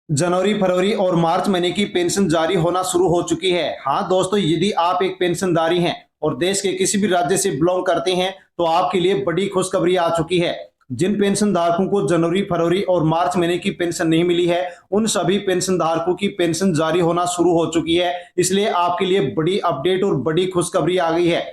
जनवरी, फरवरी और मार्च महीने की पेंशन जारी होना शुरू हो चुकी है। हाँ दोस्तों, यदि आप एक पेंशनधारी हैं और देश के किसी भी राज्य से बिलोंग करते हैं तो आपके लिए बड़ी खुशखबरी आ चुकी है। जिन पेंशन धारकों को जनवरी, फरवरी और मार्च महीने की पेंशन नहीं मिली है, उन सभी पेंशन धारकों की पेंशन जारी होना शुरू हो चुकी है। इसलिए आपके लिए बड़ी अपडेट और बड़ी खुशखबरी आ गई है।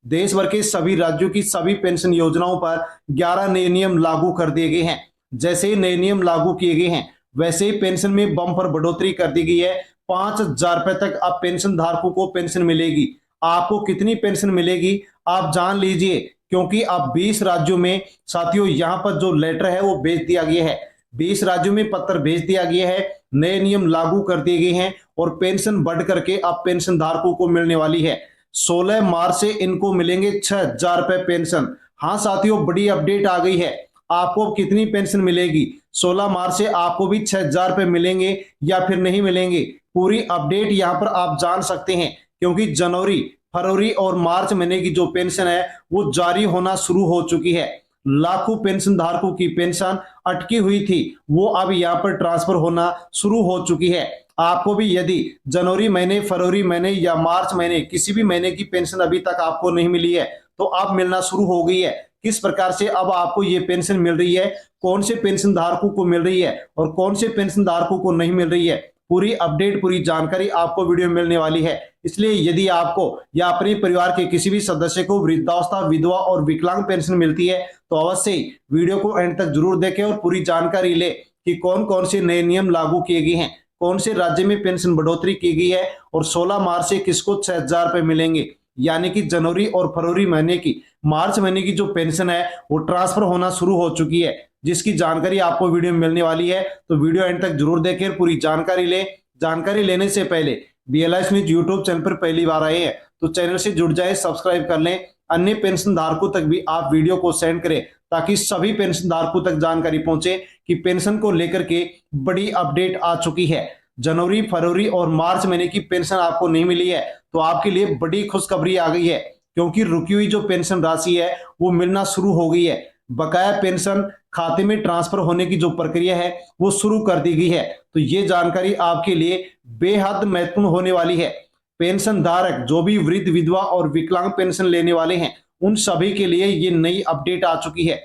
देश भर के सभी राज्यों की सभी पेंशन योजनाओं पर 11 नए नियम लागू कर दिए गए हैं। जैसे ही नए नियम लागू किए गए हैं, वैसे ही पेंशन में बम्पर बढ़ोतरी कर दी गई है। 5,000 रुपए तक अब पेंशन धारकों को पेंशन मिलेगी। आपको कितनी पेंशन मिलेगी आप जान लीजिए, क्योंकि अब 20 राज्यों में साथियों यहाँ पर जो लेटर है वो भेज दिया गया है। 20 राज्यों में पत्र भेज दिया गया है, नए नियम लागू कर दिए गए हैं और पेंशन बढ़ करके अब पेंशन धारकों को मिलने वाली है। 16 मार्च से इनको मिलेंगे 6,000 रुपए पेंशन। हाँ साथियों, बड़ी अपडेट आ गई है। आपको कितनी पेंशन मिलेगी? 16 मार्च से आपको भी 6,000 रुपए मिलेंगे या फिर नहीं मिलेंगे? पूरी अपडेट यहाँ पर आप जान सकते हैं, क्योंकि जनवरी, फरवरी और मार्च महीने की जो पेंशन है वो जारी होना शुरू हो चुकी है। लाखों पेंशन धारकों की पेंशन अटकी हुई थी, वो अब यहाँ पर ट्रांसफर होना शुरू हो चुकी है। आपको भी यदि जनवरी महीने, फरवरी महीने या मार्च महीने किसी भी महीने की पेंशन अभी तक आपको नहीं मिली है तो अब मिलना शुरू हो गई है। किस प्रकार से अब आपको ये पेंशन मिल रही है, कौन से पेंशन धारकों को मिल रही है और कौन से पेंशन धारकों को नहीं मिल रही है, पूरी अपडेट, पूरी जानकारी आपको वीडियो में मिलने वाली है। इसलिए यदि आपको या अपने परिवार के किसी भी सदस्य को वृद्धावस्था, विधवा और विकलांग पेंशन मिलती है तो अवश्य ही वीडियो को एंड तक जरूर देखें और पूरी जानकारी ले कि कौन कौन से नए नियम लागू किए गए हैं, कौन से राज्य में पेंशन बढ़ोतरी की गई है और 16 मार्च से किसको 6,000 रुपए मिलेंगे। यानी कि जनवरी और फरवरी महीने की, मार्च महीने की जो पेंशन है वो ट्रांसफर होना शुरू हो चुकी है, जिसकी जानकारी आपको वीडियो में मिलने वाली है। तो वीडियो एंड तक जरूर देखें, पूरी जानकारी ले। जानकारी लेने से पहले BLS न्यूज यूट्यूब चैनल पर पहली बार आए हैं तो चैनल से जुड़ जाए, सब्सक्राइब कर लें। अन्य पेंशन धारकों तक भी आप वीडियो को सेंड करें ताकि सभी पेंशन धारकों तक जानकारी पहुंचे कि पेंशन को लेकर के बड़ी अपडेट आ चुकी है। जनवरी, फरवरी और मार्च महीने की पेंशन आपको नहीं मिली है तो आपके लिए बड़ी खुशखबरी आ गई है, क्योंकि रुकी हुई जो पेंशन राशि है वो मिलना शुरू हो गई है। बकाया पेंशन खाते में ट्रांसफर होने की जो प्रक्रिया है वो शुरू कर दी गई है। तो ये जानकारी आपके लिए बेहद महत्वपूर्ण होने वाली है। पेंशन धारक जो भी वृद्ध, विधवा और विकलांग पेंशन लेने वाले हैं, उन सभी के लिए ये नई अपडेट आ चुकी है।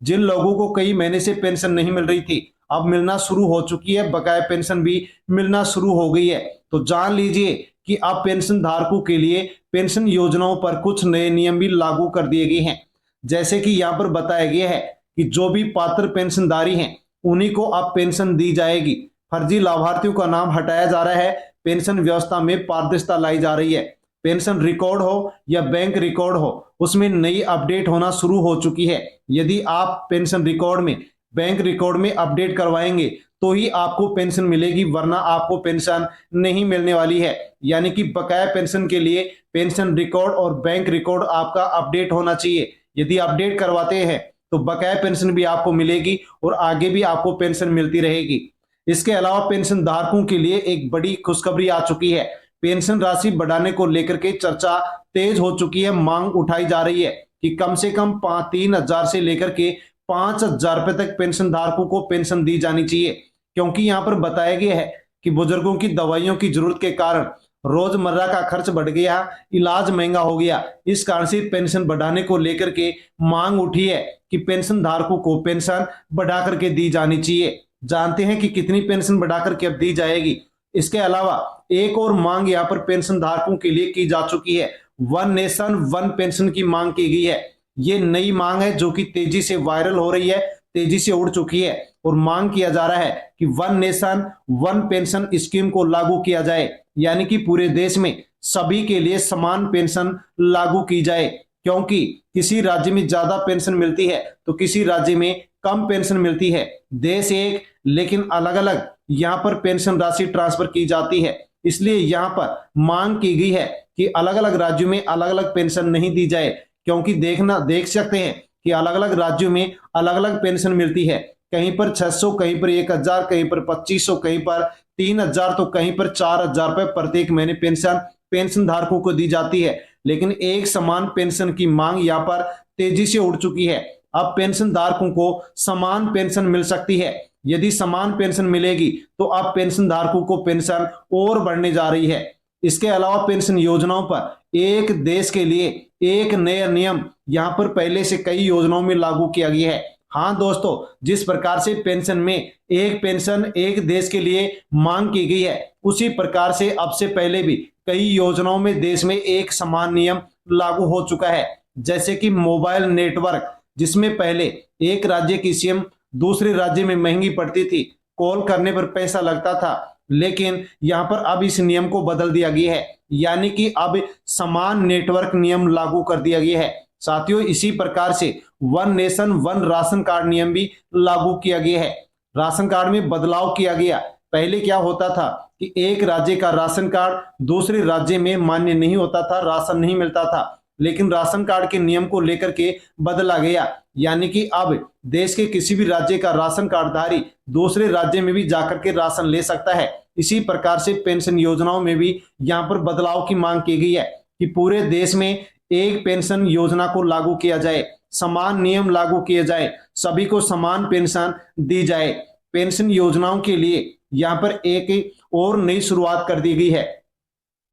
जिन लोगों को कई महीने से पेंशन नहीं मिल रही थी, अब मिलना शुरू हो चुकी है, बकाया पेंशन भी मिलना शुरू हो गई है। तो जान लीजिए कि अब पेंशन धारकों के लिए पेंशन योजनाओं पर कुछ नए नियम भी लागू कर दिए गए हैं। जैसे कि यहाँ पर बताया गया है कि जो भी पात्र पेंशनधारी हैं उन्हीं को अब पेंशन दी जाएगी। फर्जी लाभार्थियों का नाम हटाया जा रहा है, पेंशन व्यवस्था में पारदर्शिता लाई जा रही है। पेंशन रिकॉर्ड हो या बैंक रिकॉर्ड हो, उसमें नई अपडेट होना शुरू हो चुकी है। यदि आप पेंशन रिकॉर्ड में, बैंक रिकॉर्ड में अपडेट करवाएंगे तो ही आपको पेंशन मिलेगी, वरना आपको पेंशन नहीं मिलने वाली है। यानी कि बकाया पेंशन के लिए पेंशन रिकॉर्ड और बैंक रिकॉर्ड आपका अपडेट होना चाहिए। यदि अपडेट करवाते हैं तो बकाया पेंशन भी आपको मिलेगी और आगे भी आपको पेंशन मिलती रहेगी। इसके अलावा पेंशन धारकों के लिए एक बड़ी खुशखबरी आ चुकी है। पेंशन राशि बढ़ाने को लेकर के चर्चा तेज हो चुकी है। मांग उठाई जा रही है कि कम से कम 3,000 से लेकर के 5,000 रुपए तक पेंशन धारकों को पेंशन दी जानी चाहिए, क्योंकि यहाँ पर बताया गया है कि बुजुर्गों की दवाइयों की जरूरत के कारण रोजमर्रा का खर्च बढ़ गया, इलाज महंगा हो गया। इस कारण से पेंशन बढ़ाने को लेकर के मांग उठी है कि पेंशन धारकों को पेंशन बढ़ा करके दी जानी चाहिए। जानते हैं कि कितनी पेंशन बढ़ा करके अब दी जाएगी। इसके अलावा एक और मांग यहाँ पर पेंशन धारकों के लिए की जा चुकी है। वन नेशन वन पेंशन की मांग की गई है। ये नई मांग है जो कि तेजी से वायरल हो रही है, तेजी से उड़ चुकी है और मांग किया जा रहा है कि one nation one pension scheme को लागू किया जाए। यानी कि पूरे देश में सभी के लिए समान पेंशन लागू की जाए, क्योंकि किसी राज्य में ज्यादा पेंशन मिलती है तो किसी राज्य में कम पेंशन मिलती है। देश एक, लेकिन अलग अलग यहाँ पर पेंशन राशि ट्रांसफर की जाती है। इसलिए यहाँ पर मांग की गई है कि अलग अलग राज्यों में अलग अलग पेंशन नहीं दी जाए, क्योंकि देख सकते हैं कि अलग अलग राज्यों में अलग अलग पेंशन मिलती है। कहीं पर 600, कहीं पर 1,000, कहीं पर 2,500, कहीं पर 3,000 तो कहीं पर 4,000 रुपए प्रत्येक महीने पेंशन धारकों को दी जाती है। लेकिन एक समान पेंशन की मांग यहाँ पर तेजी से उड़ चुकी है। अब पेंशन धारकों को समान पेंशन मिल सकती है। यदि समान पेंशन मिलेगी तो अब पेंशन धारकों को पेंशन और बढ़ने जा रही है। इसके अलावा पेंशन योजनाओं पर एक देश के लिए एक नया नियम यहाँ पर पहले से कई योजनाओं में लागू किया गया है। हाँ दोस्तों, जिस प्रकार से पेंशन में एक पेंशन एक देश के लिए मांग की गई है, उसी प्रकार से अब से पहले भी कई योजनाओं में देश में एक समान नियम लागू हो चुका है। जैसे कि मोबाइल नेटवर्क, जिसमें पहले एक राज्य की सिम दूसरे राज्य में महंगी पड़ती थी, कॉल करने पर पैसा लगता था, लेकिन यहां पर अब इस नियम को बदल दिया गया है, यानी कि अब समान नेटवर्क नियम लागू कर दिया गया है। साथियों, इसी प्रकार से one nation one ration card नियम भी लागू किया गया है। राशन कार्ड में बदलाव किया गया। पहले क्या होता था कि एक राज्य का राशन कार्ड दूसरे राज्य में मान्य नहीं होता था, राशन नहीं मिलता था, लेकिन राशन कार्ड के नियम को लेकर के बदला गया, यानी कि अब देश के किसी भी राज्य का राशन कार्डधारी दूसरे राज्य में भी जाकर के राशन ले सकता है। इसी प्रकार से पेंशन योजनाओं में भी यहाँ पर बदलाव की मांग की गई है कि पूरे देश में एक पेंशन योजना को लागू किया जाए, समान नियम लागू किए जाए, सभी को समान पेंशन दी जाए। पेंशन योजनाओं के लिए यहाँ पर एक और नई शुरुआत कर दी गई है।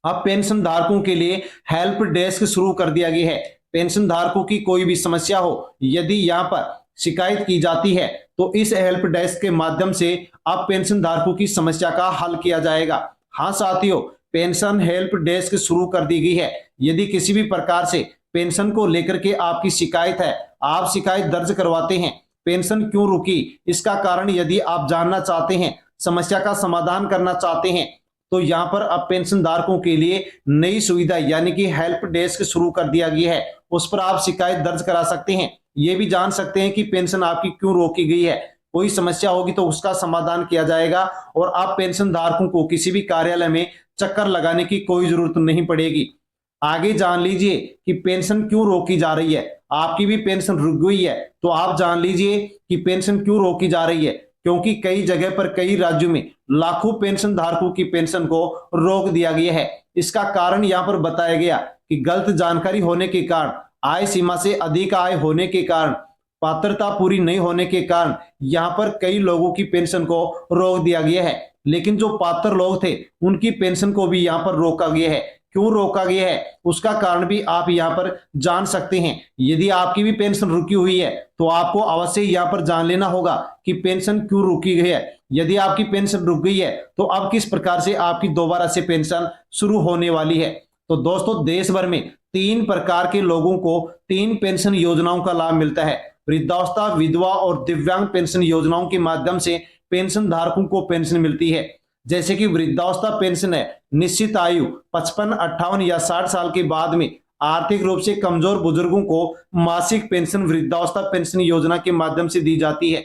अब पेंशन धारकों के लिए हेल्प डेस्क शुरू कर दिया गया है। पेंशन धारकों की कोई भी समस्या हो, यदि यहाँ पर शिकायत की जाती है तो इस हेल्प डेस्क के माध्यम से अब पेंशन धारकों की समस्या का हल किया जाएगा। हाँ साथियों, पेंशन हेल्प डेस्क शुरू कर दी गई है। यदि किसी भी प्रकार से पेंशन को लेकर के आपकी शिकायत है, आप शिकायत दर्ज करवाते हैं, पेंशन क्यों रुकी इसका कारण यदि आप जानना चाहते हैं, समस्या का समाधान करना चाहते हैं, तो यहाँ पर अब पेंशन धारकों के लिए नई सुविधा यानी कि हेल्प डेस्क शुरू कर दिया गया है। उस पर आप शिकायत दर्ज करा सकते हैं, ये भी जान सकते हैं कि पेंशन आपकी क्यों रोकी गई है। कोई समस्या होगी तो उसका समाधान किया जाएगा और आप पेंशन धारकों को किसी भी कार्यालय में चक्कर लगाने की कोई जरूरत नहीं पड़ेगी। आगे जान लीजिए कि पेंशन क्यों रोकी जा रही है। आपकी भी पेंशन रुक गई है तो आप जान लीजिए कि पेंशन क्यों रोकी जा रही है, क्योंकि कई जगह पर कई राज्यों में लाखों पेंशन धारकों की पेंशन को रोक दिया गया है। इसका कारण यहाँ पर बताया गया कि गलत जानकारी होने के कारण, आय सीमा से अधिक आय होने के कारण, पात्रता पूरी नहीं होने के कारण यहाँ पर कई लोगों की पेंशन को रोक दिया गया है। लेकिन जो पात्र लोग थे उनकी पेंशन को भी यहाँ पर रोका गया है। क्यों रोका गया है उसका कारण भी आप यहाँ पर जान सकते हैं। यदि आपकी भी पेंशन रुकी हुई है तो आपको अवश्य यहाँ पर जान लेना होगा कि पेंशन क्यों रुकी गई है। यदि आपकी पेंशन रुक गई है तो अब किस प्रकार से आपकी दोबारा से पेंशन शुरू होने वाली है। तो दोस्तों, देश भर में 3 प्रकार के लोगों को 3 पेंशन योजनाओं का लाभ मिलता है। वृद्धावस्था, विधवा और दिव्यांग पेंशन योजनाओं के माध्यम से पेंशन धारकों को पेंशन मिलती है। जैसे कि वृद्धावस्था पेंशन है, निश्चित आयु 55, 58 या 60 साल के बाद में आर्थिक रूप से कमजोर बुजुर्गों को मासिक पेंशन वृद्धावस्था पेंशन योजना के माध्यम से दी जाती है।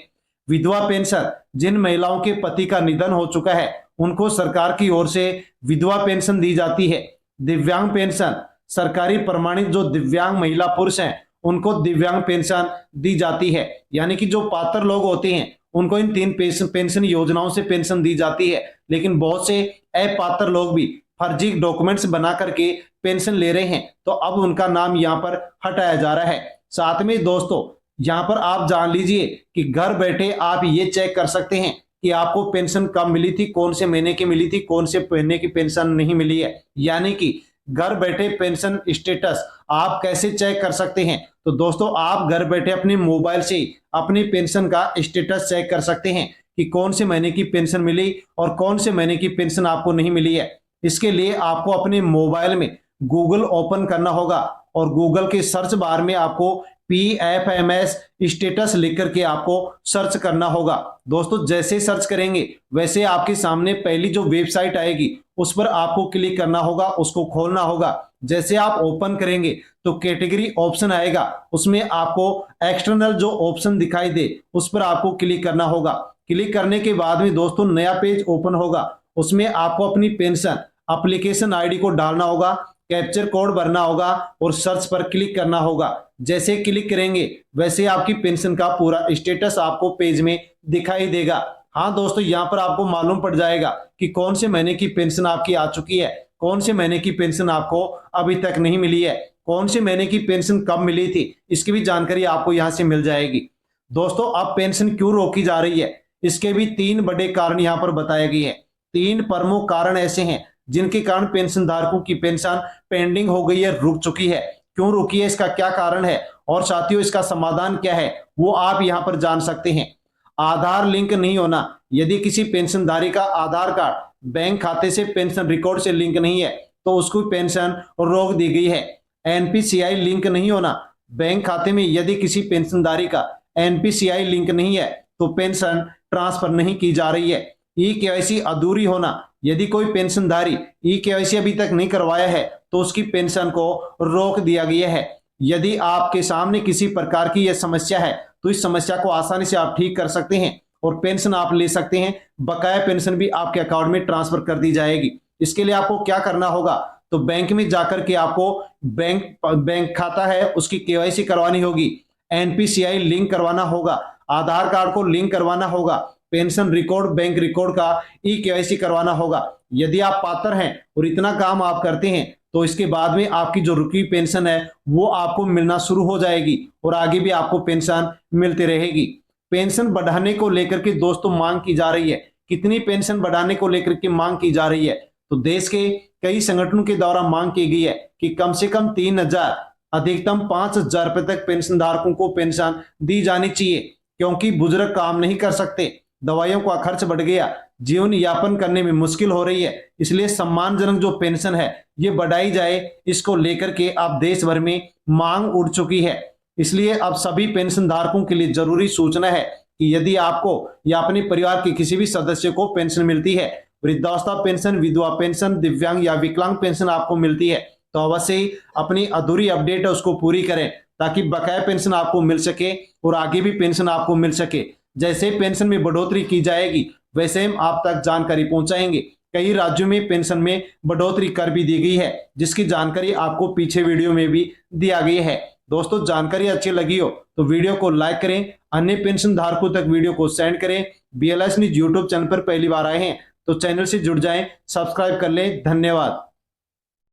विधवा पेंशन, जिन महिलाओं के पति का निधन हो चुका है उनको सरकार की ओर से विधवा पेंशन दी जाती है। दिव्यांग पेंशन, सरकारी प्रमाणित जो दिव्यांग महिला पुरुष हैं उनको दिव्यांग पेंशन दी जाती है, यानी कि जो पात्र लोग होते हैं उनको इन 3 पेंशन योजनाओं से पेंशन दी जाती है। लेकिन बहुत से अपात्र लोग भी फर्जी डॉक्यूमेंट्स बना करके पेंशन ले रहे हैं, तो अब उनका नाम यहाँ पर हटाया जा रहा है। साथ में दोस्तों, यहाँ पर आप जान लीजिए कि घर बैठे आप ये चेक कर सकते हैं कि आपको पेंशन कब मिली थी, कौन से महीने की मिली थी, कौन से महीने की पेंशन नहीं मिली है। यानी कि घर बैठे पेंशन स्टेटस आप कैसे चेक कर सकते हैं। तो दोस्तों, आप घर बैठे अपने मोबाइल से अपनी पेंशन का स्टेटस चेक कर सकते हैं कि कौन से महीने की पेंशन मिली और कौन से महीने की पेंशन आपको नहीं मिली है। इसके लिए आपको अपने मोबाइल में गूगल ओपन करना होगा और गूगल के सर्च बार में आपको PFMS स्टेटस लिख करके आपको सर्च करना होगा। दोस्तों, जैसे सर्च करेंगे वैसे आपके सामने पहली जो वेबसाइट आएगी उस पर आपको क्लिक करना होगा, उसको खोलना होगा। जैसे आप ओपन करेंगे तो कैटेगरी ऑप्शन आएगा, उसमें आपको एक्सटर्नल जो ऑप्शन दिखाई दे उस पर आपको क्लिक करना होगा। क्लिक करने के बाद में दोस्तों नया पेज ओपन होगा, उसमें आपको अपनी पेंशन एप्लीकेशन आईडी को डालना होगा, कैप्चर कोड भरना होगा और सर्च पर क्लिक करना होगा। जैसे क्लिक करेंगे वैसे आपकी पेंशन का पूरा स्टेटस आपको पेज में दिखाई देगा। हाँ दोस्तों, यहाँ पर आपको मालूम पड़ जाएगा कि कौन से महीने की पेंशन आपकी आ चुकी है, कौन से महीने की पेंशन आपको अभी तक नहीं मिली है, कौन से महीने की पेंशन कब मिली थी, इसकी भी जानकारी आपको यहाँ से मिल जाएगी। दोस्तों, अब पेंशन क्यों रोकी जा रही है इसके भी 3 बड़े कारण यहाँ पर बताए गए हैं। 3 प्रमुख कारण ऐसे हैं जिनके कारण पेंशन धारकों की पेंशन पेंडिंग हो गई है, रुक चुकी है। क्यों रुकी है, इसका क्या कारण है और साथियों इसका समाधान क्या है, वो आप यहाँ पर जान सकते हैं। आधार लिंक नहीं होना। यदि किसी पेंशनधारी का आधार कार्ड बैंक खाते से पेंशन रिकॉर्ड से लिंक नहीं है तो उसको पेंशन रोक दी गई है। एनपीसीआई लिंक नहीं होना। बैंक खाते में यदि किसी पेंशनधारी का एनपीसीआई लिंक नहीं है तो पेंशन ट्रांसफर नहीं की जा रही है। ई केवाईसी अधूरी होना। यदि कोई पेंशनधारी ई केवाईसी अभी तक नहीं करवाया है तो उसकी पेंशन को रोक दिया गया है। यदि आपके सामने किसी प्रकार की यह समस्या है तो इस समस्या को आसानी से आप ठीक कर सकते हैं और पेंशन आप ले सकते हैं। बकाया पेंशन भी आपके अकाउंट में ट्रांसफर कर दी जाएगी। इसके लिए आपको क्या करना होगा, तो बैंक में जाकर के आपको बैंक खाता है उसकी केवाईसी करवानी होगी, एनपीसीआई लिंक करवाना होगा, आधार कार्ड को लिंक करवाना होगा, पेंशन रिकॉर्ड बैंक रिकॉर्ड का ई केवाईसी करवाना होगा। यदि आप पात्र हैं और इतना काम आप करते हैं तो इसके बाद में आपकी जो रुकी पेंशन है वो आपको मिलना शुरू हो जाएगी और आगे भी आपको पेंशन मिलती रहेगी। पेंशन बढ़ाने को लेकर के दोस्तों मांग की जा रही है। कितनी पेंशन बढ़ाने को लेकर के मांग की जा रही है, तो देश के कई संगठनों के द्वारा मांग की गई है कि कम से कम 3,000 अधिकतम 5,000 रुपए तक पेंशन धारकों को पेंशन दी जानी चाहिए, क्योंकि बुजुर्ग काम नहीं कर सकते, दवाइयों का खर्च बढ़ गया, जीवन यापन करने में मुश्किल हो रही है। इसलिए सम्मानजनक जो पेंशन है ये बढ़ाई जाए, इसको लेकर के अब देश भर में मांग उठ चुकी है। इसलिए अब सभी पेंशन धारकों के लिए जरूरी सूचना है कि यदि आपको या अपने परिवार के किसी भी सदस्य को पेंशन मिलती है, वृद्धावस्था पेंशन, विधवा पेंशन, दिव्यांग या विकलांग पेंशन आपको मिलती है, तो अवश्य ही अपनी अधूरी अपडेट है उसको पूरी करें ताकि बकाया पेंशन आपको मिल सके और आगे भी पेंशन आपको मिल सके। जैसे पेंशन में बढ़ोतरी की जाएगी वैसे हम आप तक जानकारी पहुंचाएंगे। कई राज्यों में पेंशन में बढ़ोतरी कर भी दी गई है, जिसकी जानकारी आपको पीछे वीडियो में भी दिया गया है। दोस्तों जानकारी अच्छी लगी हो तो वीडियो को लाइक करें, अन्य पेंशन धारकों तक वीडियो को सेंड करें। BLS न्यूज यूट्यूब चैनल पर पहली बार आए हैं तो चैनल से जुड़ जाएं, सब्सक्राइब कर लें। धन्यवाद।